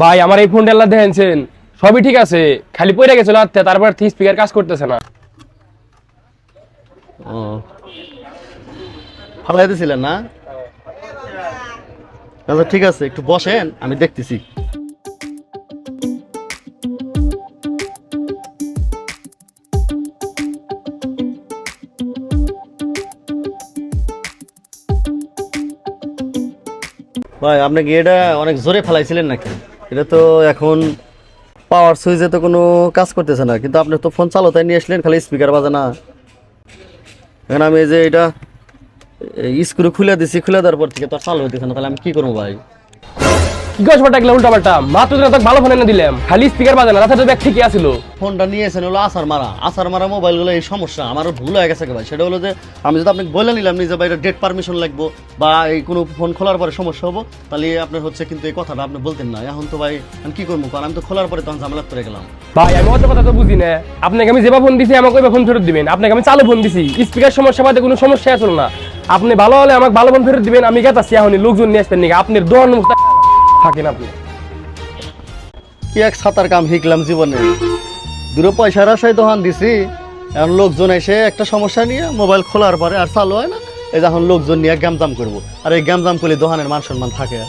ভাই আমার এই ফোনটা আল্লাহ দেখেনছেন সবই ঠিক আছে, খালি পড়ে গেছিল হাতে, তারপর থেকে স্পিকার কাজ করতেছে না। ও ফালাই দিয়েছিলেন না? আচ্ছা ঠিক আছে, একটু বসেন, আমি দেখতেছি। ভাই আপনি কি এটা অনেক জোরে ফেলাইছিলেন নাকি? এটা তো এখন পাওয়ার সুইচে তো কোনো কাজ করতেছে না, কিন্তু আপনি তো ফোন চালাতে নিয়ে আসলেন, খালি স্পিকার বাজে না। এখন আমি এই যে এটা স্ক্রু খুলে দিছি, খুলে দেওয়ার পর থেকে তো আর চালু হইতেছে না, তাহলে আমি কি করবো ভাই? কি কাজ পাল্টা উল্টা পাল্টা, মাত্র তো ভালো ফোন এনে দিলাম, খালি স্পিকার বাজে না, রাস্তা তো ব্যাগ ঠিকই আছিল। ফোনটা নিয়েছেন হলো আসার মারা মোবাইলগুলো। এই সমস্যা আমারও ভুল হয়ে গেছে ভাই। সেটা হলো যে আমি যদি আপনাকে বলে নিলাম নিজে বা এটা ডেট পারমিশন লাগবো বা এই কোনো ফোন খোলার পরে সমস্যা হবো, তাহলে আপনার হচ্ছে কিন্তু এই কথাটা আপনি বলতেন না। এখন তো ভাই আমি কি করবো, কারণ আমি তো খোলার পরে তখন ঝামেলা করে গেলাম। ভাই আমি অত কথা তো বুঝি না, আপনাকে আমি যেবা ফোন দিছি আমাকে ওইবা ফোন ফেরত দিবেন। আপনাকে আমি চালু ফোন দিছি, স্পিকার সমস্যা বাদে কোনো সমস্যা আসল না। আপনি ভালো হলে আমাকে ভালো ফোন ফেরত দিবেন, আমি গেতাছি এখনই লোকজন নিয়ে আসবেন নাকি আপনার দোয়ান মুখ থাকেন আপনি। কি এক সাঁতার কাম শিখলাম জীবনে, দুটো পয়সার আশায় দোকান দিছি, এখন লোকজন এসে একটা সমস্যা নিয়ে মোবাইল খোলার পরে আর চালু হয় না, এই যখন লোকজন নিয়ে গ্যামজাম করবো, আর এই গ্যামজাম করলে দোকানের মান সম্মান থাকে।